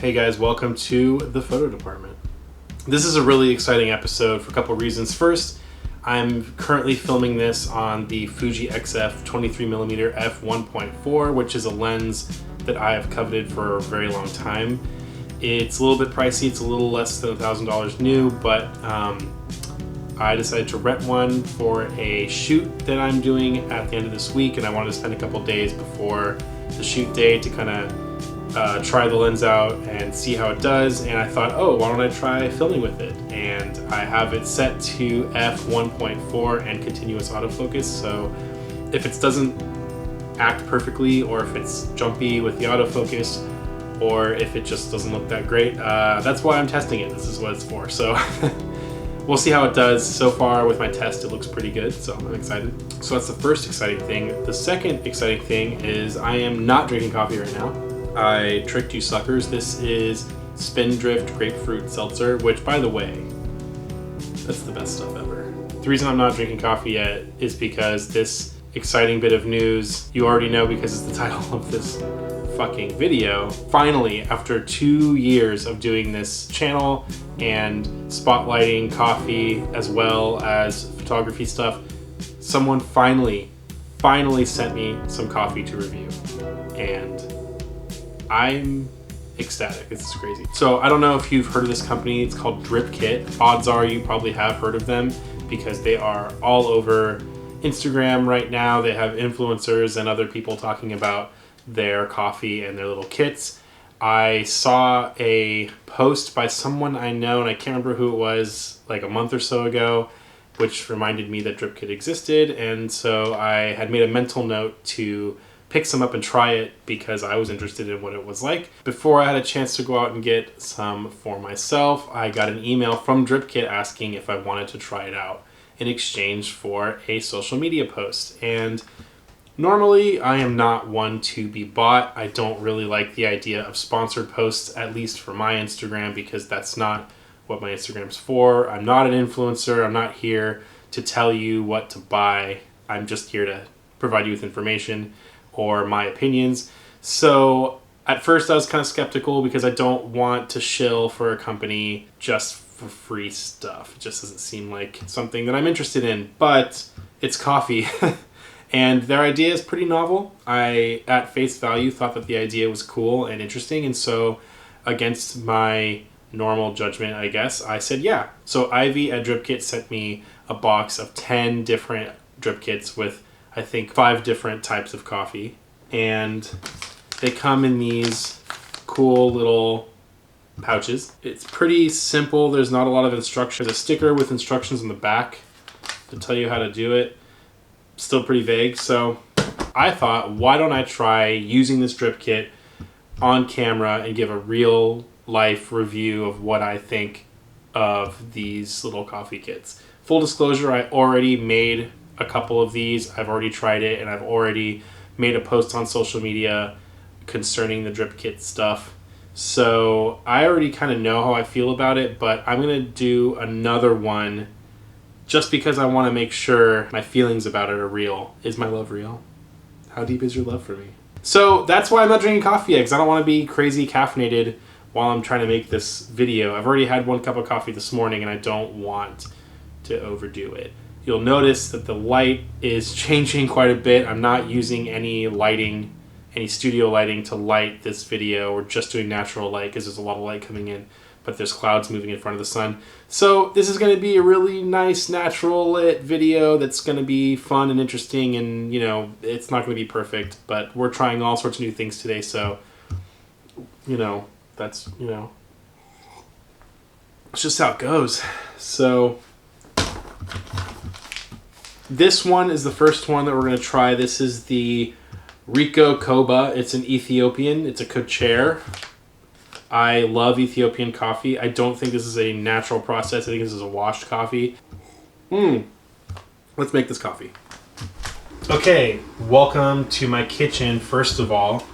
Hey guys, welcome to the photo department. This is a really exciting episode for a couple reasons. First, I'm currently filming this on the Fuji XF23mm f1.4, which is a lens that I have coveted for a very long time. It's a little bit pricey, it's a little less than $1,000 new, but I decided to rent one for a shoot that I'm doing at the end of this week, and I wanted to spend a couple days before the shoot day to kind of try the lens out and see how it does. And I thought, oh, why don't I try filming with it? And I have it set to f1.4 and continuous autofocus, so if it doesn't act perfectly, or if it's jumpy with the autofocus, or if it just doesn't look that great, that's why I'm testing it. This is what it's for. So we'll see how it does. So far with my test, it looks pretty good, so I'm excited. So that's the first exciting thing. The second exciting thing is I am not drinking coffee right now. I tricked you suckers. This is Spindrift Grapefruit Seltzer, which, by the way, that's the best stuff ever. The reason I'm not drinking coffee yet is because this exciting bit of news you already know because it's the title of this fucking video. Finally, after 2 years of doing this channel and spotlighting coffee as well as photography stuff, someone finally sent me some coffee to review, and I'm ecstatic. This is crazy. So I don't know if you've heard of this company. It's called Dripkit. Odds are you probably have heard of them because they are all over Instagram right now. They have influencers and other people talking about their coffee and their little kits. I saw a post by someone I know, and I can't remember who it was, like a month or so ago, which reminded me that Dripkit existed, and so I had made a mental note to pick some up and try it because I was interested in what it was like. Before I had a chance to go out and get some for myself, I got an email from Dripkit asking if I wanted to try it out in exchange for a social media post. And normally I am not one to be bought. I don't really like the idea of sponsored posts, at least for my Instagram, because that's not what my Instagram's for. I'm not an influencer. I'm not here to tell you what to buy. I'm just here to provide you with information or my opinions. So at first I was kind of skeptical because I don't want to shill for a company just for free stuff. It just doesn't seem like something that I'm interested in, but it's coffee. And their idea is pretty novel. I, at face value, thought that the idea was cool and interesting, and so against my normal judgment, I guess, I said yeah. So Ivy at Dripkit sent me a box of 10 different drip kits with, I think, 5 different types of coffee, and they come in these cool little pouches. It's pretty simple. There's not a lot of instruction. There's a sticker with instructions on the back to tell you how to do it. Still pretty vague, so I thought, why don't I try using this drip kit on camera and give a real life review of what I think of these little coffee kits. Full disclosure, I already made a couple of these. I've already tried it, and I've already made a post on social media concerning the drip kit stuff. So I already kind of know how I feel about it, but I'm going to do another one just because I want to make sure my feelings about it are real. Is my love real? How deep is your love for me? So that's why I'm not drinking coffee yet, because I don't want to be crazy caffeinated while I'm trying to make this video. I've already had 1 cup of coffee this morning, and I don't want to overdo it. You'll notice that the light is changing quite a bit. I'm not using any lighting, any studio lighting to light this video. We're just doing natural light because there's a lot of light coming in, but there's clouds moving in front of the sun. So this is going to be a really nice natural lit video that's going to be fun and interesting, and, you know, it's not going to be perfect, but we're trying all sorts of new things today, so, you know, that's, you know, it's just how it goes. So this one is the first one that we're going to try. This is the Rico Koba. It's an Ethiopian. It's a Kocher. I love Ethiopian coffee. I don't think this is a natural process. I think this is a washed coffee. Let's make this coffee. Okay, welcome to my kitchen, first of all.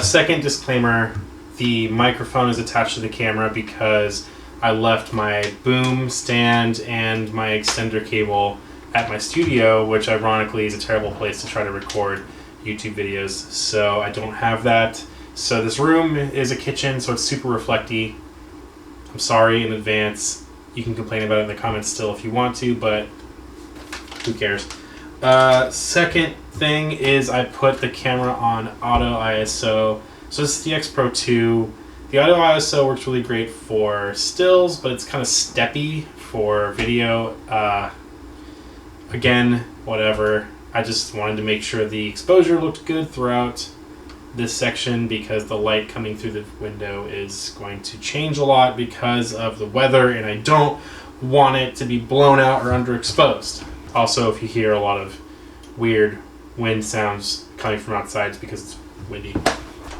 Second disclaimer, the microphone is attached to the camera because I left my boom stand and my extender cable at my studio, which ironically is a terrible place to try to record YouTube videos, so I don't have that. So this room is a kitchen, so it's super reflecty. I'm sorry in advance. You can complain about it in the comments still if you want to, but who cares? Second thing is I put the camera on auto ISO. So this is the X Pro 2. The auto ISO works really great for stills, but it's kind of steppy for video. Again, whatever. I just wanted to make sure the exposure looked good throughout this section because the light coming through the window is going to change a lot because of the weather, and I don't want it to be blown out or underexposed. Also, if you hear a lot of weird wind sounds coming from outside, it's because it's windy.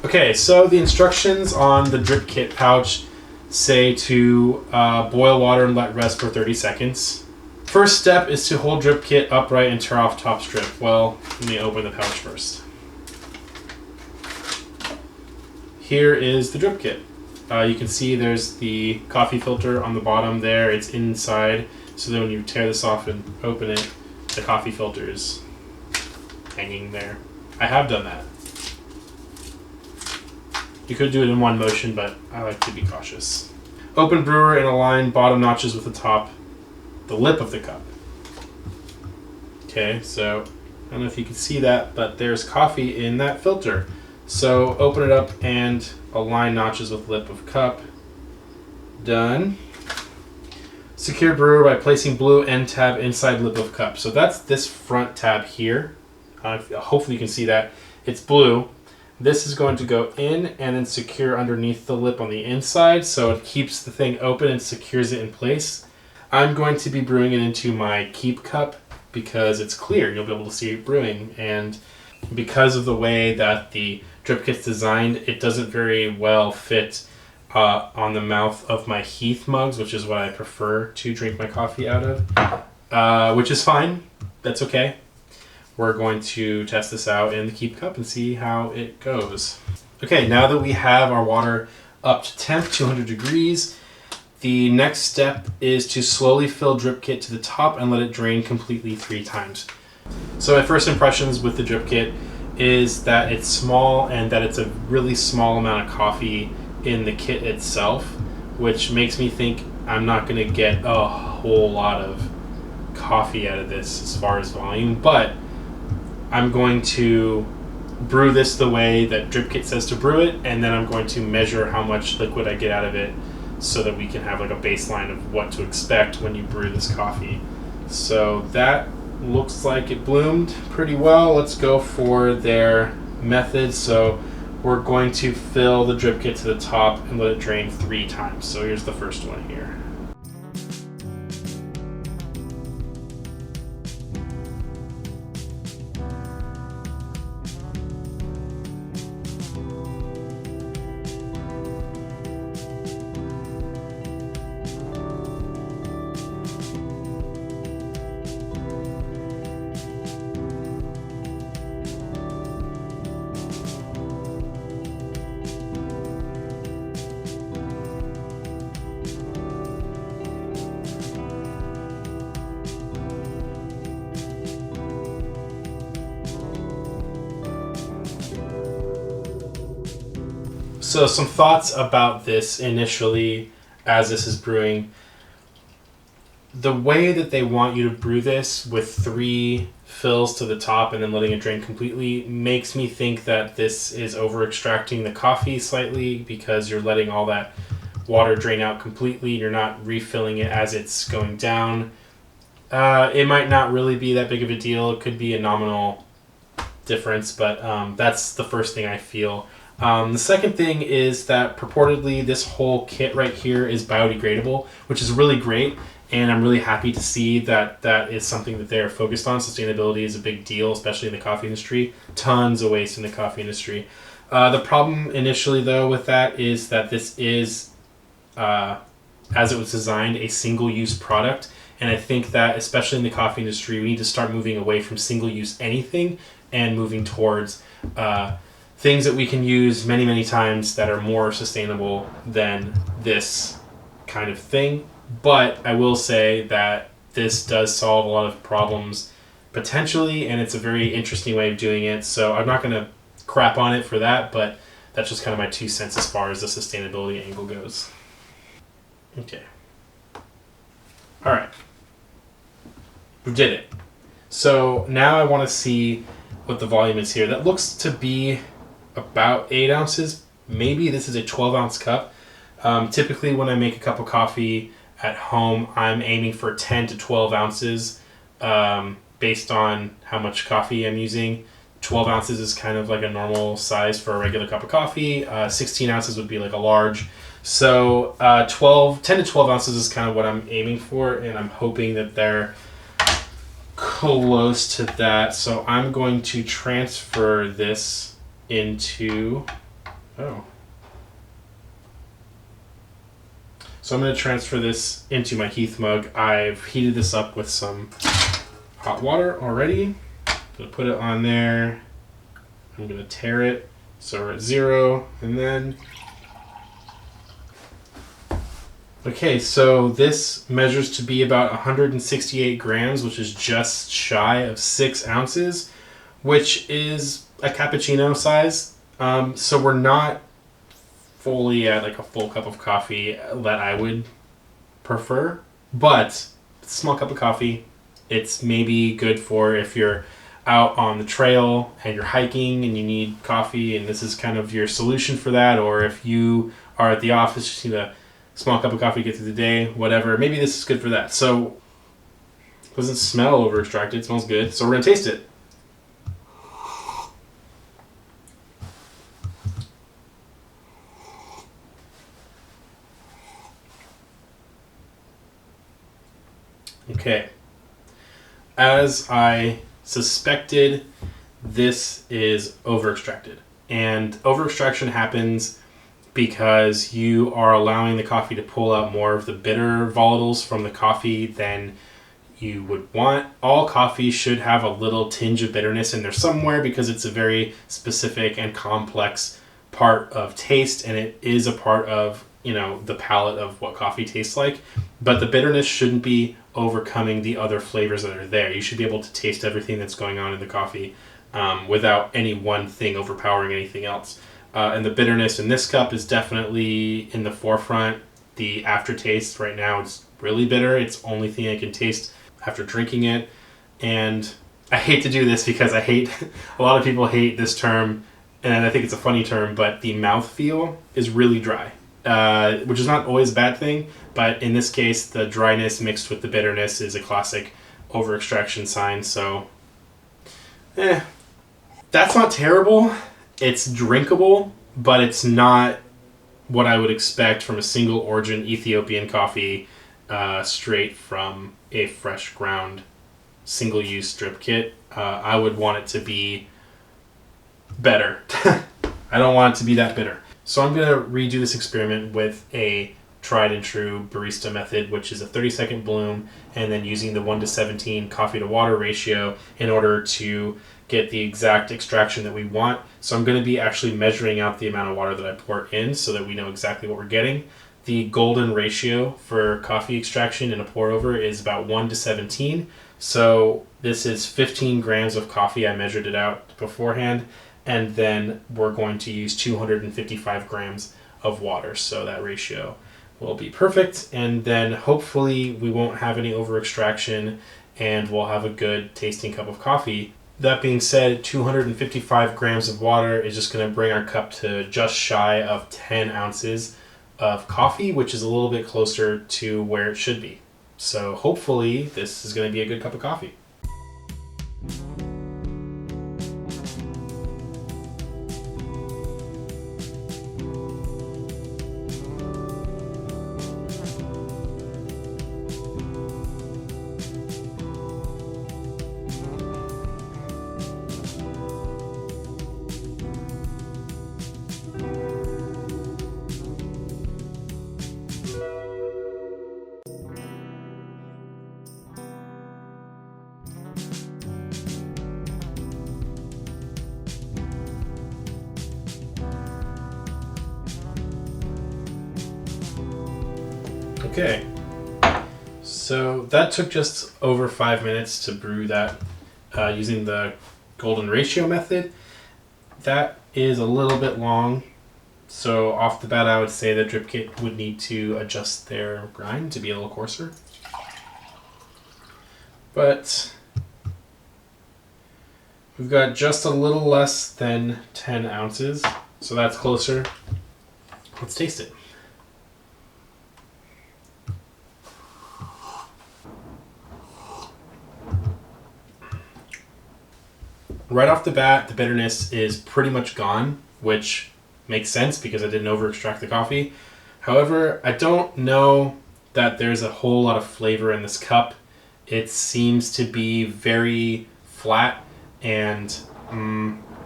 Okay, so the instructions on the Dripkit pouch say to boil water and let rest for 30 seconds. First step is to hold Dripkit upright and tear off top strip. Well, let me open the pouch first. Here is the Dripkit. You can see there's the coffee filter on the bottom there. It's inside, so then when you tear this off and open it, the coffee filter is hanging there. I have done that. You could do it in one motion, but I like to be cautious. Open brewer and align bottom notches with the lip of the cup. Okay, so I don't know if you can see that, but there's coffee in that filter. So open it up and align notches with lip of cup. Done. Secure brewer by placing blue end tab inside lip of cup. So that's this front tab here. Hopefully you can see that. It's blue. This is going to go in and then secure underneath the lip on the inside, so it keeps the thing open and secures it in place. I'm going to be brewing it into my keep cup because it's clear. You'll be able to see it brewing, and because of the way that the Dripkit's designed, it doesn't very well fit on the mouth of my Heath mugs, which is what I prefer to drink my coffee out of, which is fine. That's okay. We're going to test this out in the keep cup and see how it goes. Okay, now that we have our water up to temp, 200 degrees, the next step is to slowly fill Dripkit to the top and let it drain completely 3 times. So my first impressions with the Dripkit is that it's small and that it's a really small amount of coffee in the kit itself, which makes me think I'm not going to get a whole lot of coffee out of this as far as volume, but I'm going to brew this the way that Dripkit says to brew it, and then I'm going to measure how much liquid I get out of it so that we can have like a baseline of what to expect when you brew this coffee. So that looks like it bloomed pretty well. Let's go for their method. So we're going to fill the Dripkit to the top and let it drain 3 times. So here's the first one here. So some thoughts about this initially as this is brewing. The way that they want you to brew this with 3 fills to the top and then letting it drain completely makes me think that this is over extracting the coffee slightly because you're letting all that water drain out completely. You're not refilling it as it's going down. It might not really be that big of a deal. It could be a nominal difference, but that's the first thing I feel. The second thing is that purportedly this whole kit right here is biodegradable, which is really great, and I'm really happy to see that that is something that they're focused on. Sustainability is a big deal, especially in the coffee industry. Tons of waste in the coffee industry. The problem initially, though, with that is that this is, as it was designed, a single-use product, and I think that, especially in the coffee industry, we need to start moving away from single-use anything and moving towards things that we can use many, many times that are more sustainable than this kind of thing. But I will say that this does solve a lot of problems potentially, and it's a very interesting way of doing it. So I'm not going to crap on it for that, but that's just kind of my 2 cents as far as the sustainability angle goes. Okay. All right. We did it. So now I want to see what the volume is here. That looks to be about 8 ounces. Maybe this is a 12-ounce cup. Typically when I make a cup of coffee at home, I'm aiming for 10 to 12 ounces based on how much coffee I'm using. 12 ounces is kind of like a normal size for a regular cup of coffee. 16 ounces would be like a large. So 10 to 12 ounces is kind of what I'm aiming for, and I'm hoping that they're close to that. So I'm going to transfer this into... So I'm going to transfer this into my Heath mug. I've heated this up with some hot water already. I'm going to put it on there. I'm going to tare it so we're at 0, and then... Okay, so this measures to be about 168 grams, which is just shy of 6 ounces, which is a cappuccino size. So we're not fully at like a full cup of coffee that I would prefer, but it's a small cup of coffee. It's maybe good for if you're out on the trail and you're hiking and you need coffee, and this is kind of your solution for that, or if you are at the office, just need a small cup of coffee to get through the day, whatever. Maybe this is good for that. So it doesn't smell over extracted. It smells good. So we're going to taste it. Okay. As I suspected, this is over extracted. And over extraction happens because you are allowing the coffee to pull out more of the bitter volatiles from the coffee than you would want. All coffee should have a little tinge of bitterness in there somewhere because it's a very specific and complex part of taste, and it is a part of, you know, the palate of what coffee tastes like. But the bitterness shouldn't be overcoming the other flavors that are there. You should be able to taste everything that's going on in the coffee without any one thing overpowering anything else. And the bitterness in this cup is definitely in the forefront. The aftertaste right now is really bitter. It's the only thing I can taste after drinking it. And I hate to do this because a lot of people hate this term, and I think it's a funny term, but the mouthfeel is really dry, which is not always a bad thing. But in this case, the dryness mixed with the bitterness is a classic over extraction sign. So, that's not terrible. It's drinkable, but it's not what I would expect from a single origin Ethiopian coffee straight from a fresh ground single use drip kit. I would want it to be better. I don't want it to be that bitter. So I'm going to redo this experiment with a tried and true barista method, which is a 30-second bloom and then using the 1:17 coffee to water ratio in order to get the exact extraction that we want. So I'm going to be actually measuring out the amount of water that I pour in so that we know exactly what we're getting. The golden ratio for coffee extraction in a pour over is about 1:17. So this is 15 grams of coffee. I measured it out beforehand. And then we're going to use 255 grams of water. So that ratio will be perfect. And then hopefully we won't have any over extraction and we'll have a good tasting cup of coffee. That being said, 255 grams of water is just going to bring our cup to just shy of 10 ounces of coffee, which is a little bit closer to where it should be. So hopefully this is going to be a good cup of coffee. Okay, so that took just over 5 minutes to brew that using the golden ratio method. That is a little bit long So off the bat, I would say that Dripkit would need to adjust their grind to be a little coarser. But we've got just a little less than 10 ounces, so that's closer. Let's taste it. Right off the bat, the bitterness is pretty much gone, which makes sense because I didn't over extract the coffee. However, I don't know that there's a whole lot of flavor in this cup. It seems to be very flat and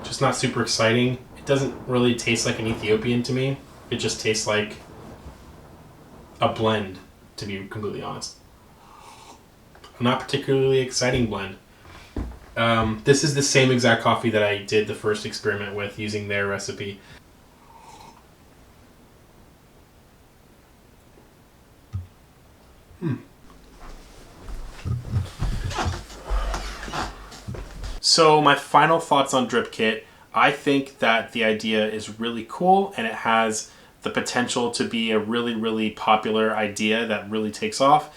just not super exciting. It doesn't really taste like an Ethiopian to me. It just tastes like a blend, to be completely honest. Not particularly exciting blend. This is the same exact coffee that I did the first experiment with using their recipe. So my final thoughts on Dripkit, I think that the idea is really cool and it has the potential to be a really, really popular idea that really takes off,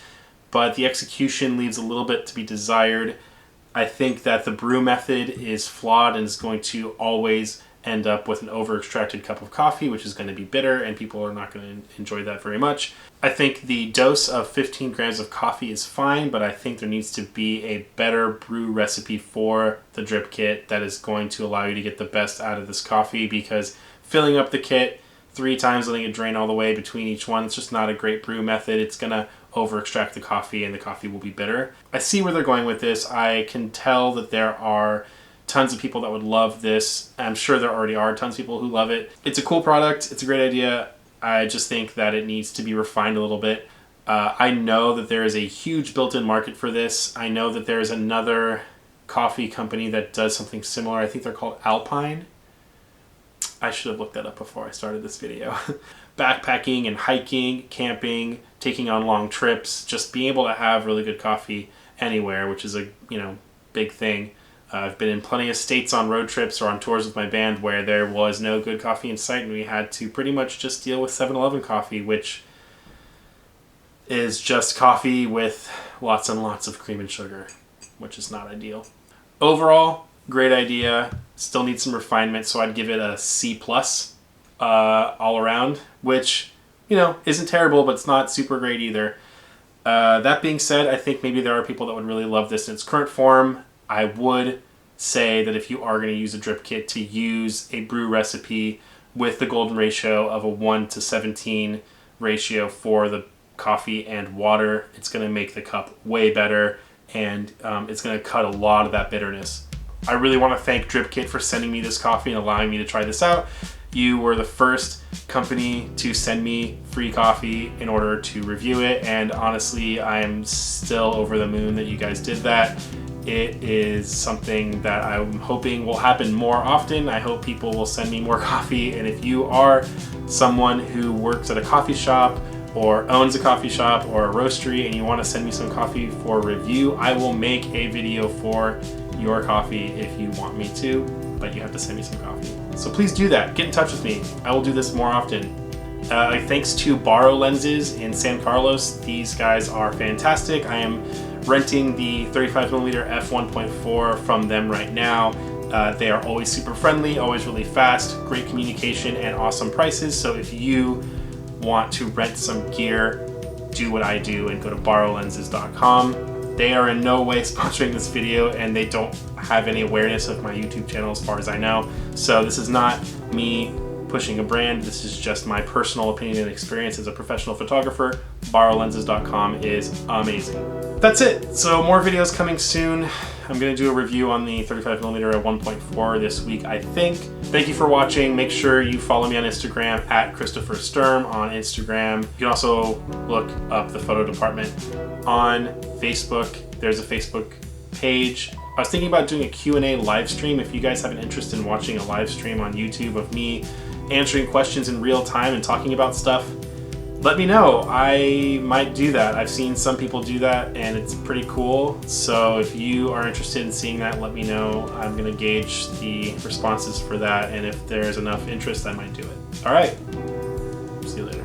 but the execution leaves a little bit to be desired. I think that the brew method is flawed and is going to always end up with an over-extracted cup of coffee, which is going to be bitter, and people are not going to enjoy that very much. I think the dose of 15 grams of coffee is fine, but I think there needs to be a better brew recipe for the drip kit that is going to allow you to get the best out of this coffee, because filling up the kit 3 times, letting it drain all the way between each one, it's just not a great brew method. It's going to over extract the coffee and the coffee will be bitter. I see where they're going with this. I can tell that there are tons of people that would love this. I'm sure there already are tons of people who love it. It's a cool product. It's a great idea. I just think that it needs to be refined a little bit. I know that there is a huge built-in market for this. I know that there is another coffee company that does something similar. I think they're called Alpine. I should have looked that up before I started this video. Backpacking and hiking, camping, taking on long trips, just being able to have really good coffee anywhere, which is a big thing. I've been in plenty of states on road trips or on tours with my band where there was no good coffee in sight and we had to pretty much just deal with 7-Eleven coffee, which is just coffee with lots and lots of cream and sugar, which is not ideal. Overall, great idea. Still needs some refinement, so I'd give it a C+ all around, which, isn't terrible, but it's not super great either. That being said, I think maybe there are people that would really love this in its current form. I would say that if you are going to use a drip kit, to use a brew recipe with the golden ratio of a 1:17 ratio for the coffee and water. It's going to make the cup way better, and it's going to cut a lot of that bitterness. I really want to thank Dripkit for sending me this coffee and allowing me to try this out. You were the first company to send me free coffee in order to review it, and honestly, I am still over the moon that you guys did that. It is something that I'm hoping will happen more often. I hope people will send me more coffee, and if you are someone who works at a coffee shop or owns a coffee shop or a roastery and you want to send me some coffee for review, I will make a video for your coffee if you want me to, but you have to send me some coffee. So please do that. Get in touch with me. I will do this more often. Thanks to Borrow Lenses in San Carlos. These guys are fantastic. I am renting the 35mm f1.4 from them right now. They are always super friendly, always really fast, great communication, and awesome prices. So if you want to rent some gear, do what I do and go to borrowlenses.com. They are in no way sponsoring this video, and they don't have any awareness of my YouTube channel as far as I know. So this is not me pushing a brand. This is just my personal opinion and experience as a professional photographer. Borrowlenses.com is amazing. That's it. So more videos coming soon. I'm going to do a review on the 35mm at 1.4 this week, I think. Thank you for watching. Make sure you follow me on Instagram at Christopher Sturm on Instagram. You can also look up the photo department on Facebook. There's a Facebook page. I was thinking about doing a Q&A live stream. If you guys have an interest in watching a live stream on YouTube of me answering questions in real time and talking about stuff, let me know. I might do that. I've seen some people do that and it's pretty cool. So if you are interested in seeing that, let me know. I'm gonna gauge the responses for that, and if there's enough interest, I might do it. All right. See you later.